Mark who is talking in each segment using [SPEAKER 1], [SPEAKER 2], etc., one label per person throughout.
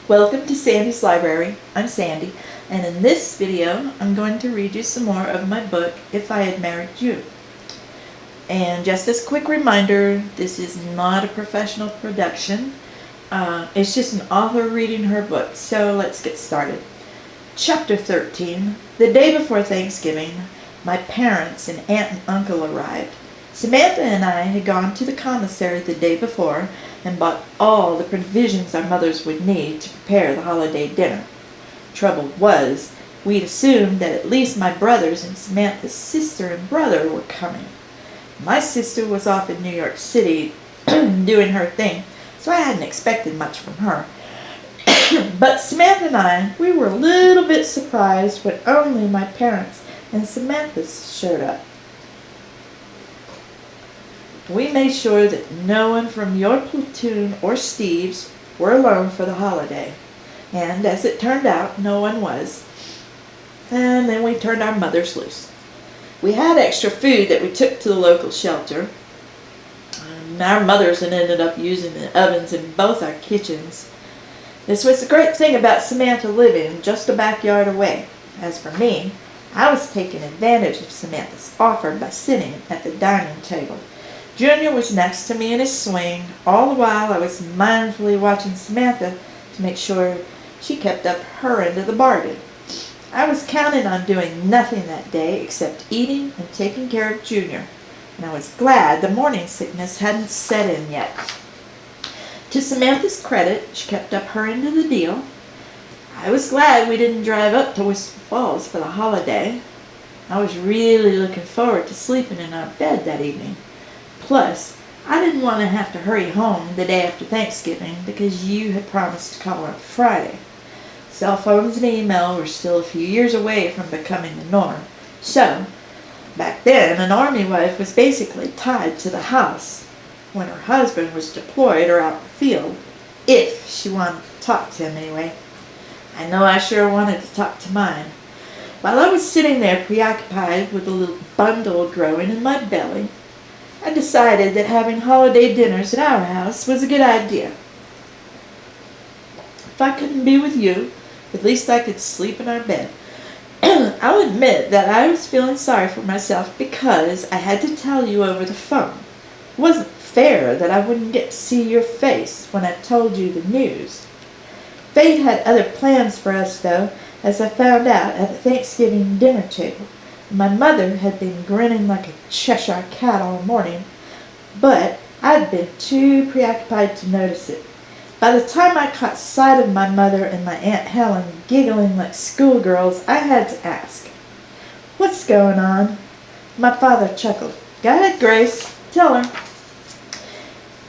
[SPEAKER 1] Welcome to Sandy's Library. I'm Sandy, and in this video I'm going to read you some more of my book, If I Had Married You. And just as a quick reminder, this is not a professional production. It's just an author reading her book, so let's get started. Chapter 13. The day before Thanksgiving, my parents and aunt and uncle arrived. Samantha and I had gone to the commissary the day before and bought all the provisions our mothers would need to prepare the holiday dinner. Trouble was, we'd assumed that at least my brothers and Samantha's sister and brother were coming. My sister was off in New York City doing her thing, so I hadn't expected much from her. But Samantha and I, we were a little bit surprised when only my parents and Samantha showed up. We made sure that no one from your platoon or Steve's were alone for the holiday. And as it turned out, no one was. And then we turned our mothers loose. We had extra food that we took to the local shelter. Our mothers had ended up using the ovens in both our kitchens. This was the great thing about Samantha living just a backyard away. As for me, I was taking advantage of Samantha's offer by sitting at the dining table. Junior was next to me in his swing. All the while I was mindfully watching Samantha to make sure she kept up her end of the bargain. I was counting on doing nothing that day except eating and taking care of Junior, and I was glad the morning sickness hadn't set in yet. To Samantha's credit, she kept up her end of the deal. I was glad we didn't drive up to Wistful Falls for the holiday. I was really looking forward to sleeping in our bed that evening. Plus, I didn't want to have to hurry home the day after Thanksgiving because you had promised to call on Friday. Cell phones and email were still a few years away from becoming the norm. So, back then, an Army wife was basically tied to the house when her husband was deployed or out in the field, if she wanted to talk to him anyway. I know I sure wanted to talk to mine. While I was sitting there preoccupied with a little bundle growing in my belly, I decided that having holiday dinners at our house was a good idea. If I couldn't be with you, at least I could sleep in our bed. I'll admit that I was feeling sorry for myself because I had to tell you over the phone. It wasn't fair that I wouldn't get to see your face when I told you the news. Fate had other plans for us, though, as I found out at the Thanksgiving dinner table. My mother had been grinning like a Cheshire cat all morning, but I'd been too preoccupied to notice it. By the time I caught sight of my mother and my Aunt Helen giggling like schoolgirls, I had to ask, "What's going on?" My father chuckled. "Go ahead, Grace. Tell her."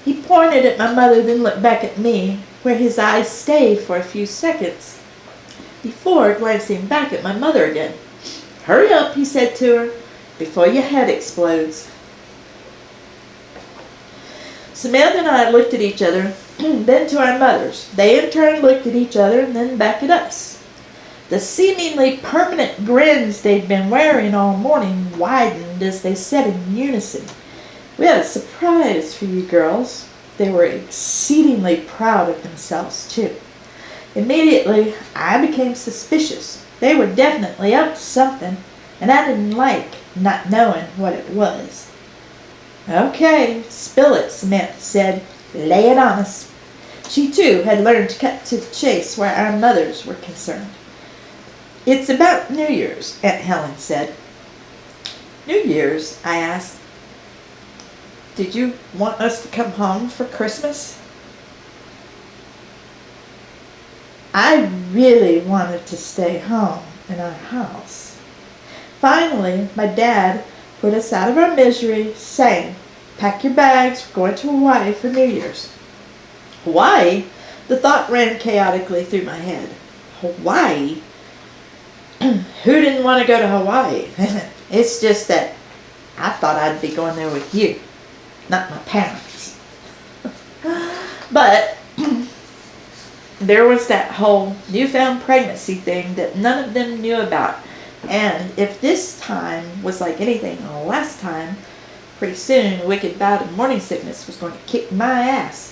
[SPEAKER 1] He pointed at my mother, then looked back at me, where his eyes stayed for a few seconds, before glancing back at my mother again. "Hurry up," he said to her, "before your head explodes." Samantha and I looked at each other, then to our mothers. They in turn looked at each other and then back at us. The seemingly permanent grins they'd been wearing all morning widened as they said in unison, "We have a surprise for you girls." They were exceedingly proud of themselves, too. Immediately, I became suspicious. They were definitely up to something, and I didn't like not knowing what it was. "Okay, spill it," Samantha said. "Lay it on us." She, too, had learned to cut to the chase where our mothers were concerned. "It's about New Year's," Aunt Helen said. "New Year's?" I asked. "Did you want us to come home for Christmas?" I really wanted to stay home in our house. Finally, my dad put us out of our misery, saying, "Pack your bags, we're going to Hawaii for New Year's." Hawaii? The thought ran chaotically through my head. Hawaii? Who didn't want to go to Hawaii? It's just that I thought I'd be going there with you, not my parents. But there was that whole newfound pregnancy thing that none of them knew about. And if this time was like anything last time, pretty soon a wicked bout of morning sickness was going to kick my ass.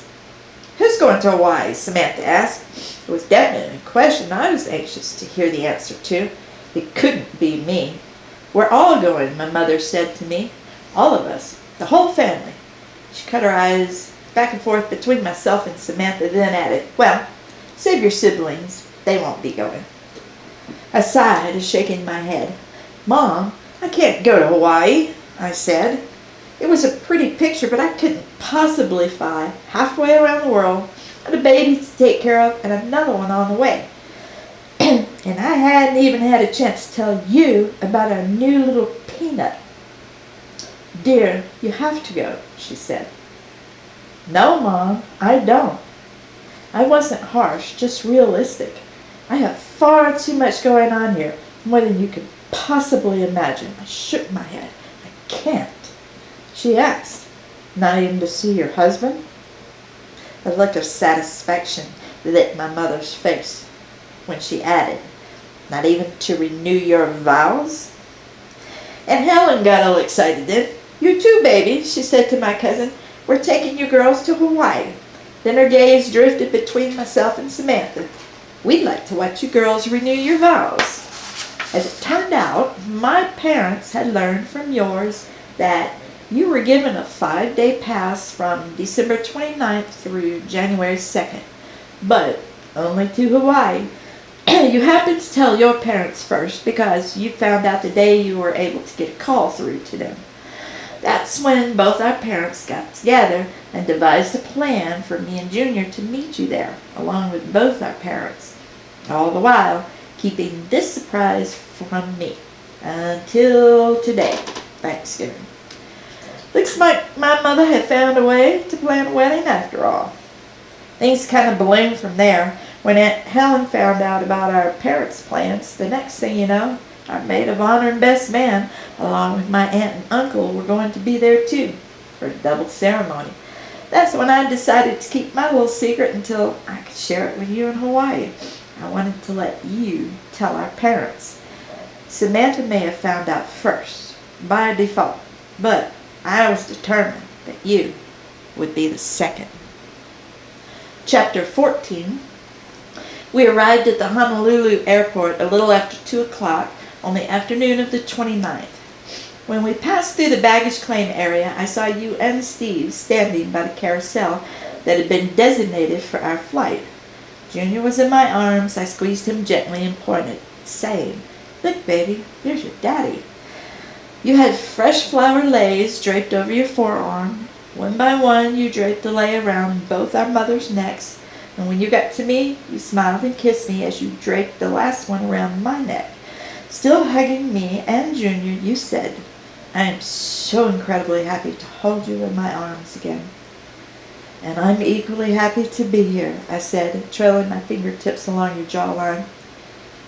[SPEAKER 1] "Who's going to Hawaii?" Samantha asked. It was definitely a question I was anxious to hear the answer to. It couldn't be me. "We're all going," my mother said to me. "All of us. The whole family." She cut her eyes back and forth between myself and Samantha, then added, "Well, save your siblings. They won't be going." I sighed, shaking my head. "Mom, I can't go to Hawaii," I said. It was a pretty picture, but I couldn't possibly fly halfway around the world, and a baby to take care of, and another one on the way. And I hadn't even had a chance to tell you about our new little peanut. "Dear, you have to go," she said. "No, Mom, I don't." I wasn't harsh, just realistic. "I have far too much going on here, more than you could possibly imagine." I shook my head. "I can't." She asked, "Not even to see your husband?" A look of satisfaction lit my mother's face when she added, "Not even to renew your vows?" And Helen got all excited then. "You too, baby," she said to my cousin. "We're taking you girls to Hawaii." Then her gaze drifted between myself and Samantha. "We'd like to watch you girls renew your vows." As it turned out, my parents had learned from yours that you were given a 5-day pass from December 29th through January 2nd, but only to Hawaii. You happened to tell your parents first because you found out the day you were able to get a call through to them. That's when both our parents got together and devised a plan for me and Junior to meet you there, along with both our parents, all the while keeping this surprise from me until today, Thanksgiving. Looks like my mother had found a way to plan a wedding after all. Things kind of ballooned from there. When Aunt Helen found out about our parents' plans, the next thing you know, our maid of honor and best man, along with my aunt and uncle, were going to be there too, for a double ceremony. That's when I decided to keep my little secret until I could share it with you in Hawaii. I wanted to let you tell our parents. Samantha may have found out first, by default, but I was determined that you would be the second. Chapter 14. We arrived at the Honolulu airport a little after 2 o'clock on the afternoon of the 29th. When we passed through the baggage claim area, I saw you and Steve standing by the carousel that had been designated for our flight. Junior was in my arms. I squeezed him gently and pointed, saying, "Look, baby, there's your daddy." You had fresh flower lace draped over your forearm. One by one, you draped the lei around both our mothers' necks, and when you got to me, you smiled and kissed me as you draped the last one around my neck. Still hugging me and Junior, you said, "I am so incredibly happy to hold you in my arms again." "And I'm equally happy to be here," I said, trailing my fingertips along your jawline.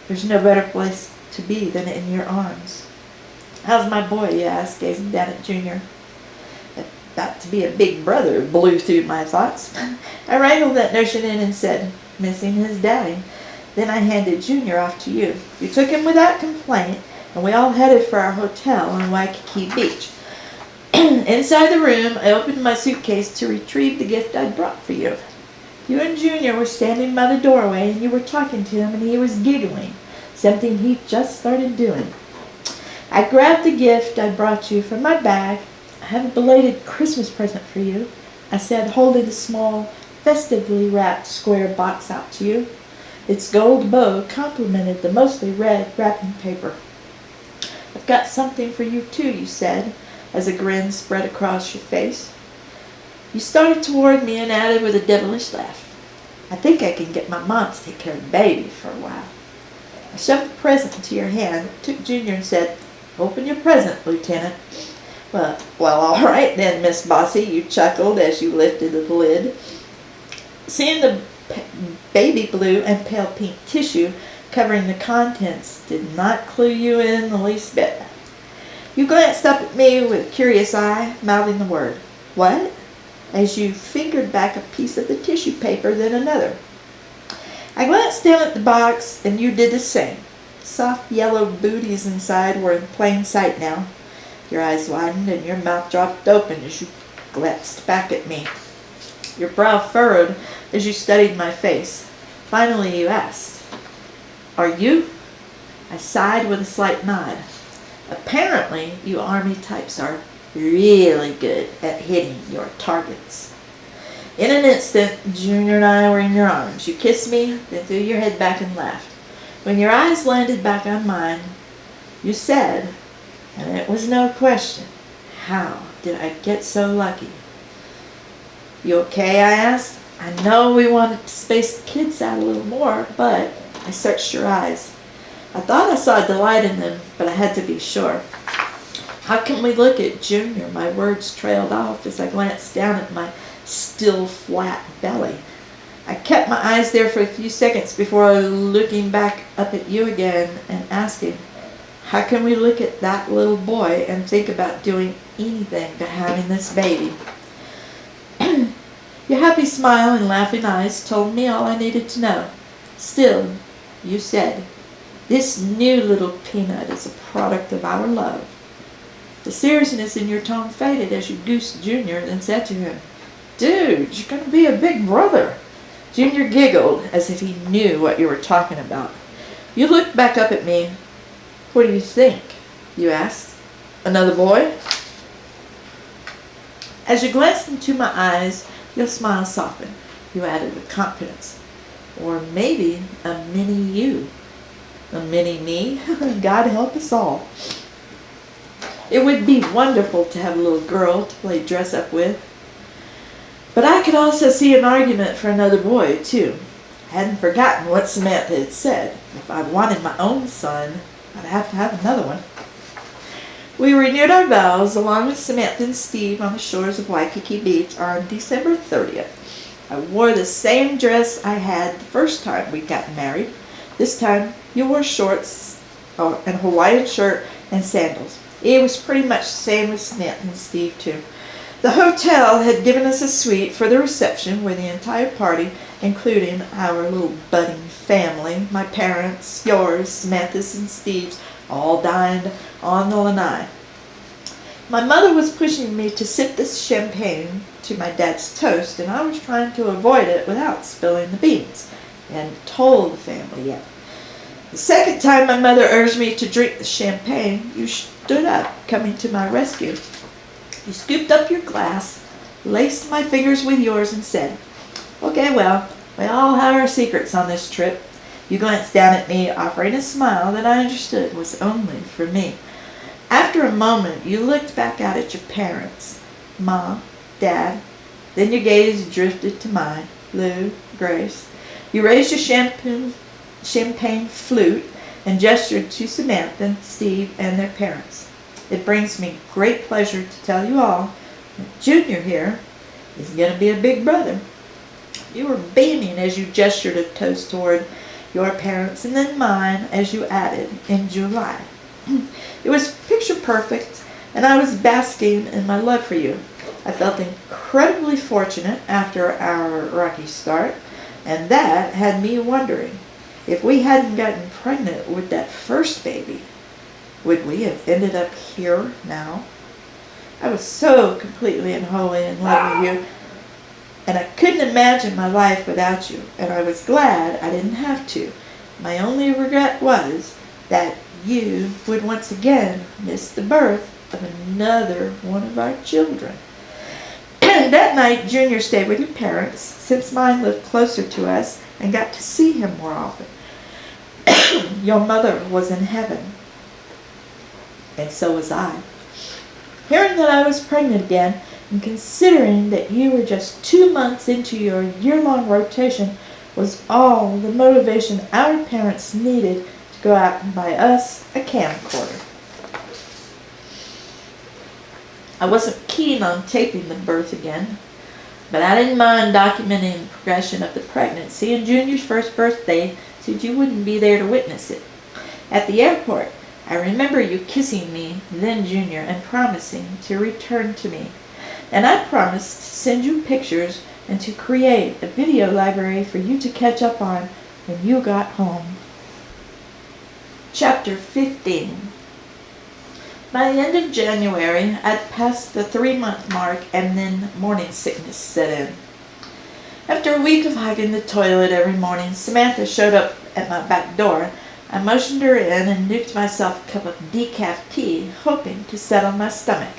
[SPEAKER 1] "There's no better place to be than in your arms." "How's my boy?" you asked, gazing down at Junior. About to be a big brother blew through my thoughts. I wrangled that notion in and said, "Missing his daddy." Then I handed Junior off to you. You took him without complaint, and we all headed for our hotel on Waikiki Beach. Inside the room, I opened my suitcase to retrieve the gift I'd brought for you. You and Junior were standing by the doorway, and you were talking to him, and he was giggling, something he'd just started doing. I grabbed the gift I brought you from my bag. "I have a belated Christmas present for you," I said, holding a small, festively wrapped square box out to you. Its gold bow complemented the mostly red wrapping paper. "I've got something for you too," you said, as a grin spread across your face. You started toward me and added with a devilish laugh, "I think I can get my mom to take care of the baby for a while." I shoved the present into your hand, took Junior and said, "Open your present, Lieutenant." Well, all right then, Miss Bossy," you chuckled as you lifted the lid. Seeing the baby blue and pale pink tissue covering the contents did not clue you in the least bit. You glanced up at me with a curious eye, mouthing the word, "What?" as you fingered back a piece of the tissue paper, then another. I glanced down at the box, and you did the same. Soft yellow booties inside were in plain sight now. Your eyes widened and your mouth dropped open as you glanced back at me. Your brow furrowed as you studied my face. Finally you asked, "Are you?" I sighed with a slight nod. Apparently, you Army types are really good at hitting your targets. In an instant, Junior and I were in your arms. You kissed me, then threw your head back and laughed. When your eyes landed back on mine, you said, and it was no question, "How did I get so lucky?" "You okay?" I asked. I know we wanted to space the kids out a little more, but I searched your eyes. I thought I saw delight in them, but I had to be sure. "How can we look at Junior?" My words trailed off as I glanced down at my still flat belly. I kept my eyes there for a few seconds before looking back up at you again and asking, "How can we look at that little boy and think about doing anything but having this baby?" Your happy smile and laughing eyes told me all I needed to know. Still, you said, "This new little peanut is a product of our love." The seriousness in your tone faded as you goosed Junior and said to him, "Dude, you're going to be a big brother." Junior giggled as if he knew what you were talking about. You looked back up at me. "What do you think?" you asked. "Another boy?" As you glanced into my eyes, your smile softened. You added with confidence, "Or maybe a mini you." "A mini me?" God help us all. It would be wonderful to have a little girl to play dress up with. But I could also see an argument for another boy, too. I hadn't forgotten what Samantha had said. If I wanted my own son, I'd have to have another one. We renewed our vows along with Samantha and Steve on the shores of Waikiki Beach on December 30th. I wore the same dress I had the first time we got married. This time you wore shorts and a Hawaiian shirt and sandals. It was pretty much the same with Samantha and Steve too. The hotel had given us a suite for the reception where the entire party, including our little budding family, my parents, yours, Samantha's and Steve's, all dined on the lanai. My mother was pushing me to sip this champagne to my dad's toast, and I was trying to avoid it without spilling the beans. I hadn't told the family yet. The second time my mother urged me to drink the champagne, you stood up, coming to my rescue. You scooped up your glass, laced my fingers with yours, and said, "Okay, well, we all have our secrets on this trip." You glanced down at me, offering a smile that I understood was only for me. After a moment, you looked back out at your parents, Mom, Dad. Then your gaze drifted to mine, Lou, Grace. You raised your champagne flute and gestured to Samantha, Steve, and their parents. It brings me great pleasure to tell you all that Junior here is going to be a big brother. You were beaming as you gestured a toast toward your parents and then mine as you added, "in July." It was picture perfect, and I was basking in my love for you. I felt incredibly fortunate after our rocky start, and that had me wondering, if we hadn't gotten pregnant with that first baby, would we have ended up here now? I was so completely and wholly in love with you, and I couldn't imagine my life without you, and I was glad I didn't have to. My only regret was that you would once again miss the birth of another one of our children. That night, Junior stayed with your parents, since mine lived closer to us and got to see him more often. Your mother was in heaven, and so was I. Hearing that I was pregnant again, and considering that you were just 2 months into your year-long rotation, was all the motivation our parents needed to go out and buy us a camcorder. I wasn't keen on taping the birth again, but I didn't mind documenting the progression of the pregnancy, and Junior's first birthday, since you wouldn't be there to witness it. At the airport, I remember you kissing me, then Junior, and promising to return to me. And I promised to send you pictures and to create a video library for you to catch up on when you got home. Chapter 15. By the end of January, I'd passed the 3-month mark, and then morning sickness set in. After a week of hugging the toilet every morning, Samantha showed up at my back door. I motioned her in and nuked myself a cup of decaf tea, hoping to settle my stomach.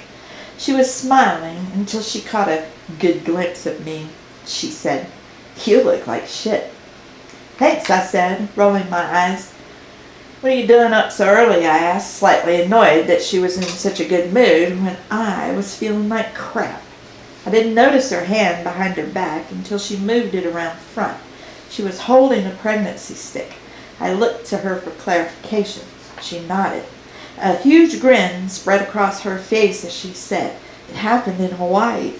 [SPEAKER 1] She was smiling until she caught a good glimpse of me. She said, "You look like shit." "Thanks," I said, rolling my eyes. "What are you doing up so early?" I asked, slightly annoyed that she was in such a good mood when I was feeling like crap. I didn't notice her hand behind her back until she moved it around front. She was holding a pregnancy stick. I looked to her for clarification. She nodded. A huge grin spread across her face as she said, "It happened in Hawaii."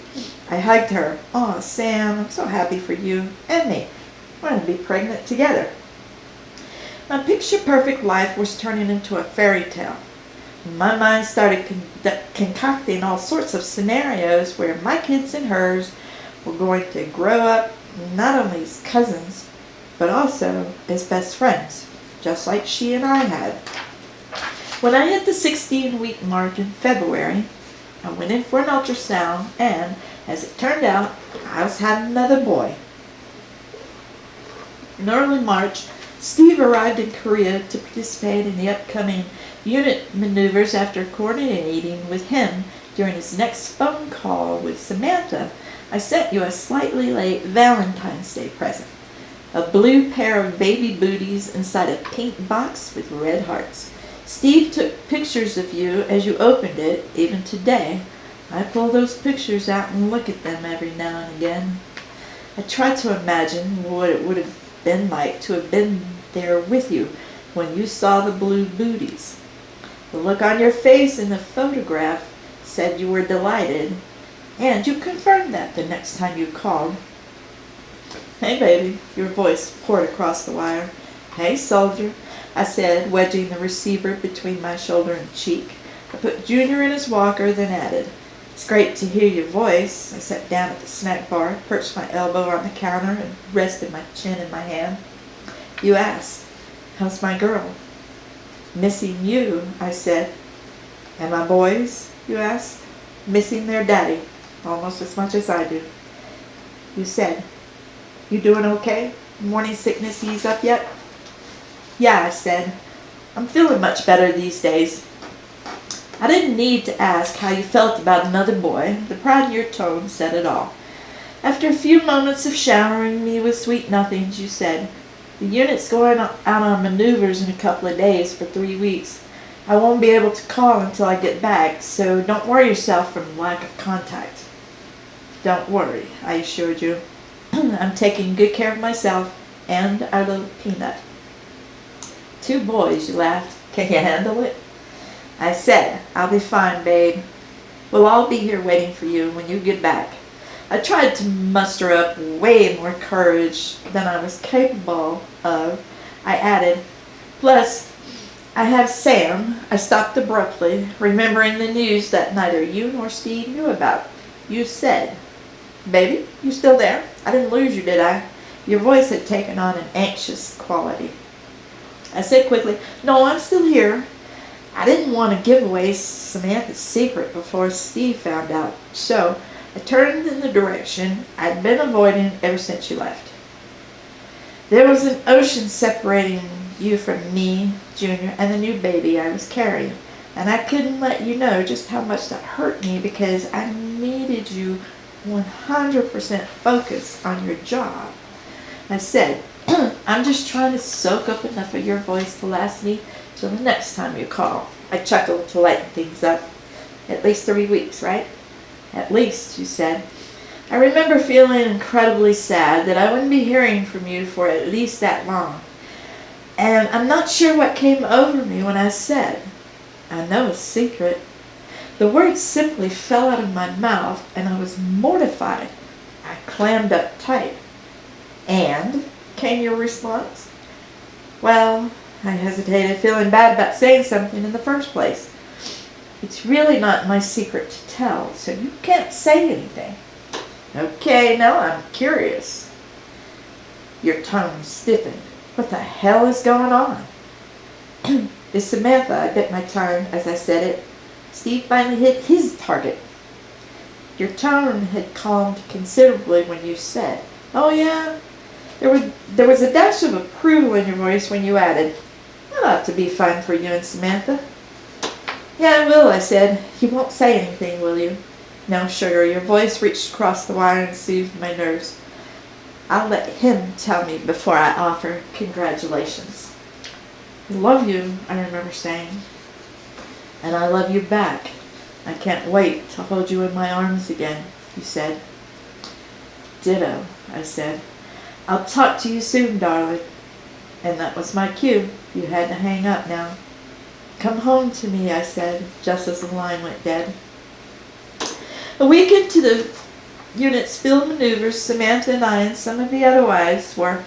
[SPEAKER 1] I hugged her. "Aw, Sam, I'm so happy for you and me. We're going to be pregnant together." My picture-perfect life was turning into a fairy tale. My mind started concocting all sorts of scenarios where my kids and hers were going to grow up not only as cousins, but also as best friends, just like she and I had. When I hit the 16-week mark in February, I went in for an ultrasound, and as it turned out, I was having another boy. In early March, Steve arrived in Korea to participate in the upcoming unit maneuvers. After coordinating with him during his next phone call with Samantha, I sent you a slightly late Valentine's Day present. A blue pair of baby booties inside a pink box with red hearts. Steve took pictures of you as you opened it. Even today, I pull those pictures out and look at them every now and again. I try to imagine what it would have been like to have been there with you when you saw the blue booties. The look on your face in the photograph said you were delighted, and you confirmed that the next time you called. "Hey, baby," your voice poured across the wire. "Hey, soldier," I said, wedging the receiver between my shoulder and cheek. I put Junior in his walker, then added, "It's great to hear your voice." I sat down at the snack bar, perched my elbow on the counter, and rested my chin in my hand. "You asked, how's my girl?" "Missing you," I said. "And my boys?" you asked. "Missing their daddy, almost as much as I do." You said, "You doing okay? Morning sickness ease up yet?" "Yeah," I said. "I'm feeling much better these days." I didn't need to ask how you felt about another boy. The pride in your tone said it all. After a few moments of showering me with sweet nothings, you said, "The unit's going out on maneuvers in a couple of days for 3 weeks. I won't be able to call until I get back, so don't worry yourself from lack of contact." "Don't worry," I assured you. "I'm taking good care of myself and our little peanut." "2 boys," you laughed. "Can you handle it?" I said, "I'll be fine, babe. We'll all be here waiting for you when you get back." I tried to muster up way more courage than I was capable of. I added, "Plus, I have Sam." I stopped abruptly, remembering the news that neither you nor Steve knew about. You said, "Baby, you still there? I didn't lose you, did I?" Your voice had taken on an anxious quality. I said quickly, "No, I'm still here." I didn't want to give away Samantha's secret before Steve found out, so I turned in the direction I'd been avoiding ever since you left. There was an ocean separating you from me, Junior, and the new baby I was carrying, and I couldn't let you know just how much that hurt me because I needed you 100% focused on your job. I said, "I'm just trying to soak up enough of your voice to last me till the next time you call." I chuckled to lighten things up. "At least 3 weeks, right?" "At least," you said. I remember feeling incredibly sad that I wouldn't be hearing from you for at least that long. And I'm not sure what came over me when I said, "I know a secret." The words simply fell out of my mouth, and I was mortified. I clammed up tight. "And?" came your response. "Well," I hesitated, feeling bad about saying something in the first place. "It's really not my secret to tell, so you can't say anything." "Okay, now I'm curious." Your tone stiffened. What the hell is going on? "It's Samantha," I bit my tongue as I said it. "Steve finally hit his target." Your tone had calmed considerably when you said, Oh, yeah? There was a dash of approval in your voice when you added, "That ought to be fun for you and Samantha." "Yeah, it will," I said. "You won't say anything, will you?" "No, sugar." Your voice reached across the wire and soothed my nerves. "I'll let him tell me before I offer congratulations." "I love you," I remember saying. "And I love you back. I can't wait to hold you in my arms again," you said. "Ditto," I said. "I'll talk to you soon, darling." And that was my cue. You had to hang up now. "Come home to me," I said, just as the line went dead. A week into the unit's field maneuvers, Samantha and I and some of the other wives were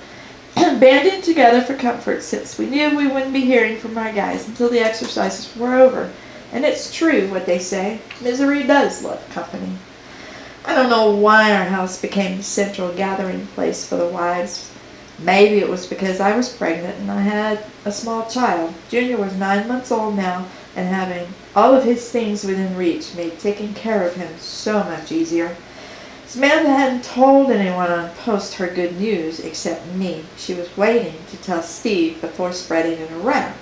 [SPEAKER 1] banding together for comfort, since we knew we wouldn't be hearing from our guys until the exercises were over. And it's true what they say, misery does love company. I don't know why our house became the central gathering place for the wives. Maybe it was because I was pregnant and I had a small child. Junior was 9 months old now, and having all of his things within reach made taking care of him so much easier. Samantha hadn't told anyone on post her good news except me. She was waiting to tell Steve before spreading it around.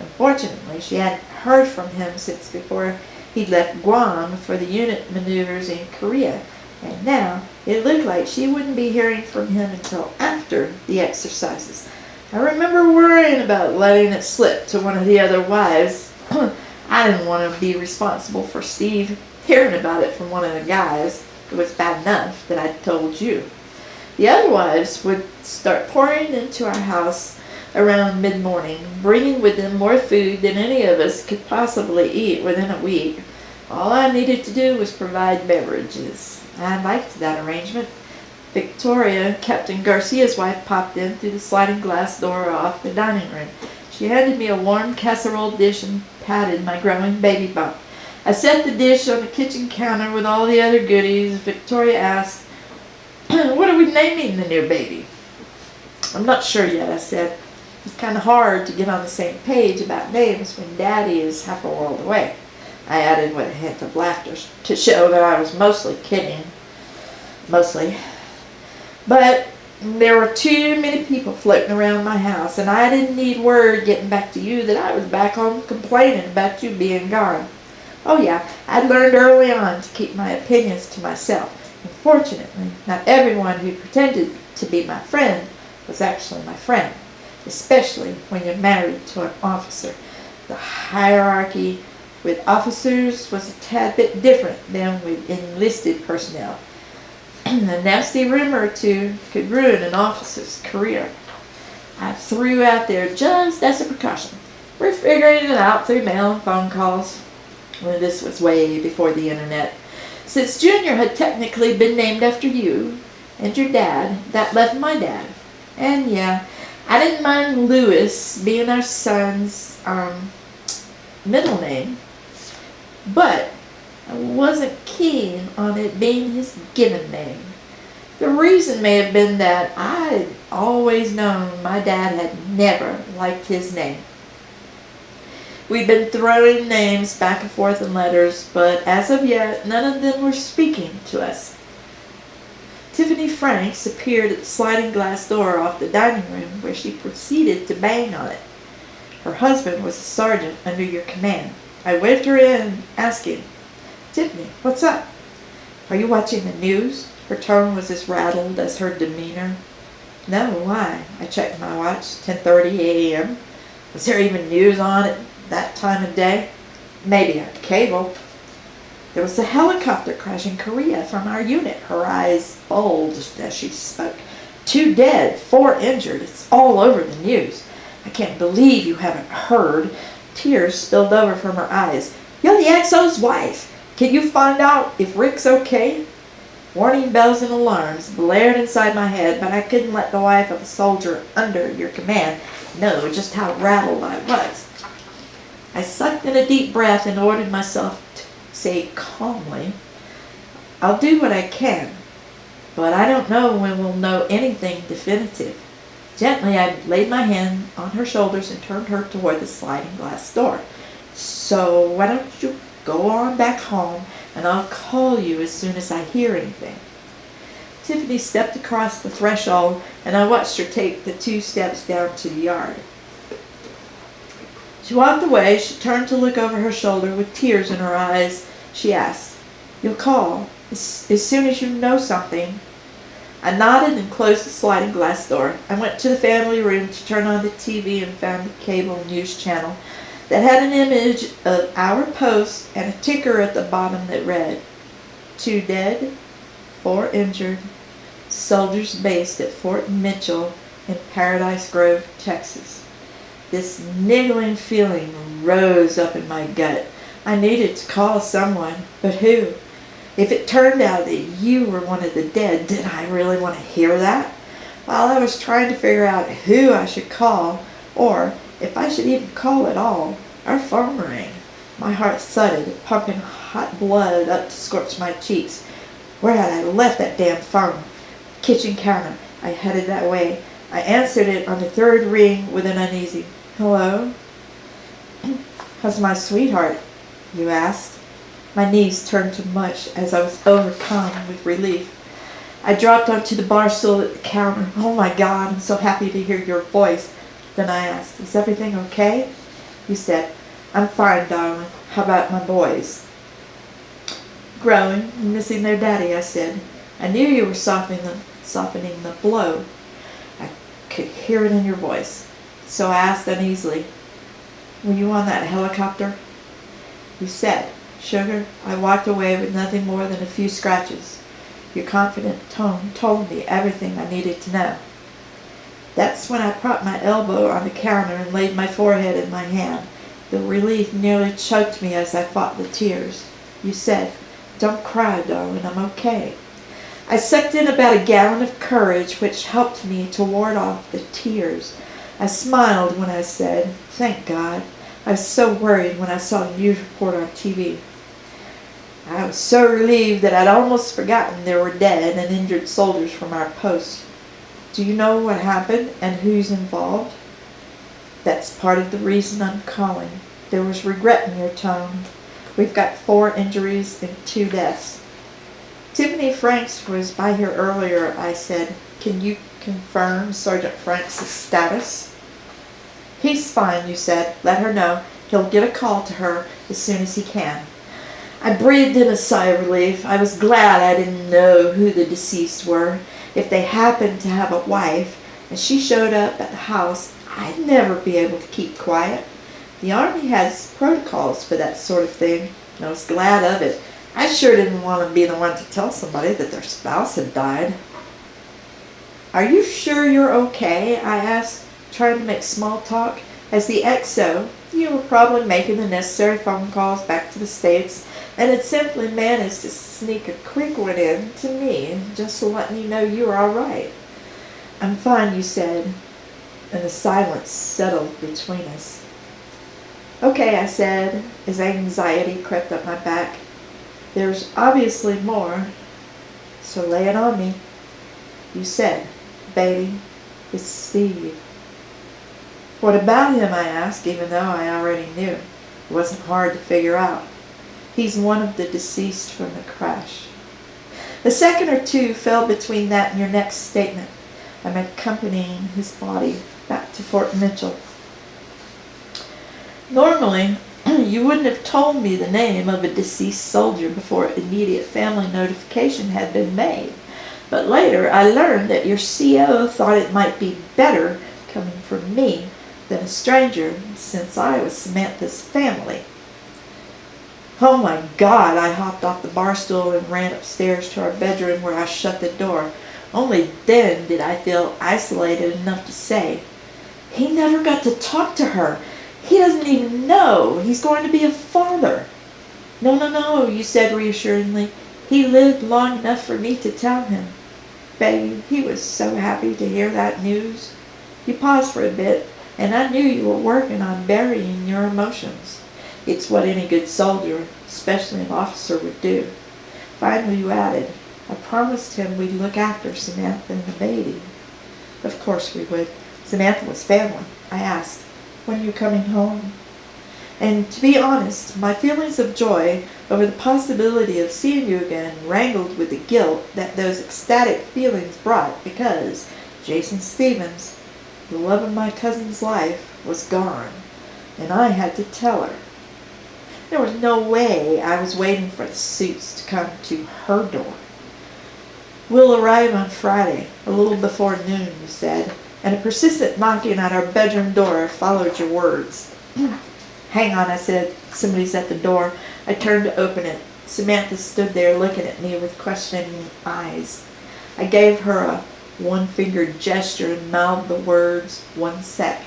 [SPEAKER 1] Unfortunately, she hadn't heard from him since before he'd left Guam for the unit maneuvers in Korea, and now it looked like she wouldn't be hearing from him until after the exercises. I remember worrying about letting it slip to one of the other wives. I didn't want to be responsible for Steve hearing about it from one of the guys. It was bad enough that I'd told you. The other wives would start pouring into our house around mid-morning, bringing with them more food than any of us could possibly eat within a week. All I needed to do was provide beverages. I liked that arrangement. Victoria, Captain Garcia's wife, popped in through the sliding glass door off the dining room. She handed me a warm casserole dish and patted my growing baby bump. I set the dish on the kitchen counter with all the other goodies. Victoria asked, "What are we naming the new baby?" "I'm not sure yet," I said. It's kind of hard to get on the same page about names when Daddy is half a world away. I added with a hint of laughter to show that I was mostly kidding. Mostly. But there were too many people floating around my house, and I didn't need word getting back to you that I was back home complaining about you being gone. Oh yeah, I'd learned early on to keep my opinions to myself. Unfortunately, not everyone who pretended to be my friend was actually my friend, especially when you're married to an officer. The hierarchy with officers was a tad bit different than with enlisted personnel. A nasty rumor or two could ruin an officer's career. I threw out there just as a precaution. We're figuring it out through mail and phone calls. Well, this was way before the internet. Since Junior had technically been named after you and your dad, that left my dad. And yeah, I didn't mind Lewis being our son's middle name, but I wasn't keen on it being his given name. The reason may have been that I'd always known my dad had never liked his name. We'd been throwing names back and forth in letters, but as of yet, none of them were speaking to us. Tiffany Franks appeared at the sliding glass door off the dining room, where she proceeded to bang on it. Her husband was a sergeant under your command. I waved her in, asking, "Tiffany, what's up? Are you watching the news?" Her tone was as rattled as her demeanor. "No, why?" I checked my watch. 10:30 a.m. Was there even news on at that time of day? Maybe on cable. There was a helicopter crash in Korea from our unit. Her eyes bulged as she spoke. 2 dead, 4 injured. It's all over the news. I can't believe you haven't heard. Tears spilled over from her eyes. "You're the XO's wife. Can you find out if Rick's okay?" Warning bells and alarms blared inside my head, but I couldn't let the wife of a soldier under your command know just how rattled I was. I sucked in a deep breath and ordered myself to say calmly, "I'll do what I can, but I don't know when we'll know anything definitive." Gently, I laid my hand on her shoulders and turned her toward the sliding glass door. "So why don't you go on back home, and I'll call you as soon as I hear anything." Tiffany stepped across the threshold, and I watched her take the 2 steps down to the yard. She walked away. She turned to look over her shoulder with tears in her eyes. She asked, "You'll call as soon as you know something?" I nodded and closed the sliding glass door. I went to the family room to turn on the TV and found the cable news channel that had an image of our post and a ticker at the bottom that read, 2 dead, 4 injured, soldiers based at Fort Mitchell in Paradise Grove, Texas. This niggling feeling rose up in my gut. I needed to call someone, but who? If it turned out that you were one of the dead, did I really want to hear that? While I was trying to figure out who I should call, or if I should even call at all, our phone rang. My heart thudded, pumping hot blood up to scorch my cheeks. Where had I left that damn phone? Kitchen counter. I headed that way. I answered it on the 3rd ring with an uneasy, "Hello?" "How's my sweetheart?" you asked. My knees turned to mush as I was overcome with relief. I dropped onto the bar stool at the counter. "Oh my God, I'm so happy to hear your voice." Then I asked, "Is everything okay?" You said, "I'm fine, darling. How about my boys?" "Growing and missing their daddy," I said. I knew you were softening the blow. I could hear it in your voice. So I asked uneasily, "Were you on that helicopter?" You said, "Sugar, I walked away with nothing more than a few scratches." Your confident tone told me everything I needed to know. That's when I propped my elbow on the counter and laid my forehead in my hand. The relief nearly choked me as I fought the tears. You said, "Don't cry, darling, I'm okay." I sucked in about a gallon of courage, which helped me to ward off the tears. I smiled when I said, "Thank God." I was so worried when I saw the news report on TV. I was so relieved that I'd almost forgotten there were dead and injured soldiers from our post. Do you know what happened and who's involved? That's part of the reason I'm calling. There was regret in your tone. We've got 4 injuries and 2 deaths. Tiffany Franks was by here earlier, I said. Can you confirm Sergeant Franks' status? He's fine, you said. Let her know. He'll get a call to her as soon as he can. I breathed in a sigh of relief. I was glad I didn't know who the deceased were. If they happened to have a wife and she showed up at the house, I'd never be able to keep quiet. The Army has protocols for that sort of thing, and I was glad of it. I sure didn't want to be the one to tell somebody that their spouse had died. Are you sure you're okay? I asked, trying to make small talk. As the XO, you were probably making the necessary phone calls back to the States, and had simply managed to sneak a quick one in to me just to let me know you were all right. I'm fine, you said, and the silence settled between us. Okay, I said, as anxiety crept up my back. There's obviously more, so lay it on me. You said, baby, it's Steve. What about him, I asked, even though I already knew. It wasn't hard to figure out. He's one of the deceased from the crash. A second or two fell between that and your next statement. I'm accompanying his body back to Fort Mitchell. Normally, you wouldn't have told me the name of a deceased soldier before immediate family notification had been made. But later, I learned that your CO thought it might be better coming from me than a stranger, since I was Samantha's family. Oh my God, I hopped off the bar stool and ran upstairs to our bedroom where I shut the door. Only then did I feel isolated enough to say, he never got to talk to her. He doesn't even know he's going to be a father. No, you said reassuringly. He lived long enough for me to tell him. Baby, he was so happy to hear that news. You paused for a bit, and I knew you were working on burying your emotions. It's what any good soldier, especially an officer, would do. Finally, you added, I promised him we'd look after Samantha and the baby. Of course we would. Samantha was family. I asked, when are you coming home? And to be honest, my feelings of joy over the possibility of seeing you again wrangled with the guilt that those ecstatic feelings brought because Jason Stevens, the love of my cousin's life, was gone, and I had to tell her. There was no way I was waiting for the suits to come to her door. We'll arrive on Friday, a little before noon, you said, and a persistent knocking at our bedroom door followed your words. Hang on, I said. Somebody's at the door. I turned to open it. Samantha stood there looking at me with questioning eyes. I gave her a one-fingered gesture and mouthed the words, "One sec."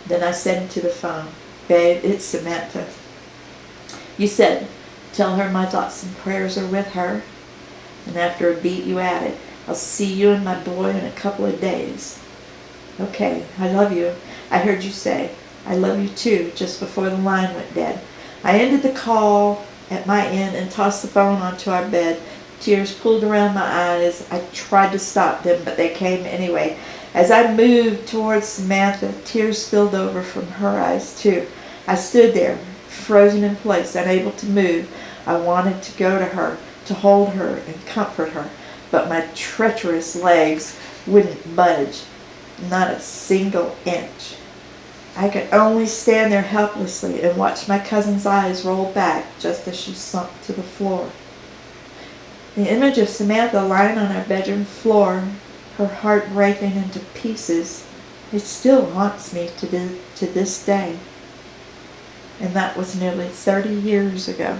[SPEAKER 1] Then I said into the phone, "Babe, it's Samantha." You said, "Tell her my thoughts and prayers are with her." And after a beat you added, "I'll see you and my boy in a couple of days." "Okay, I love you," I heard you say. "I love you too," just before the line went dead. I ended the call at my end and tossed the phone onto our bed. Tears pooled around my eyes. I tried to stop them, but they came anyway. As I moved towards Samantha, tears spilled over from her eyes too. I stood there, frozen in place, unable to move. I wanted to go to her, to hold her and comfort her, but my treacherous legs wouldn't budge, not a single inch. I could only stand there helplessly and watch my cousin's eyes roll back just as she sunk to the floor. The image of Samantha lying on our bedroom floor, her heart breaking into pieces, it still haunts me to this day. And that was nearly 30 years ago.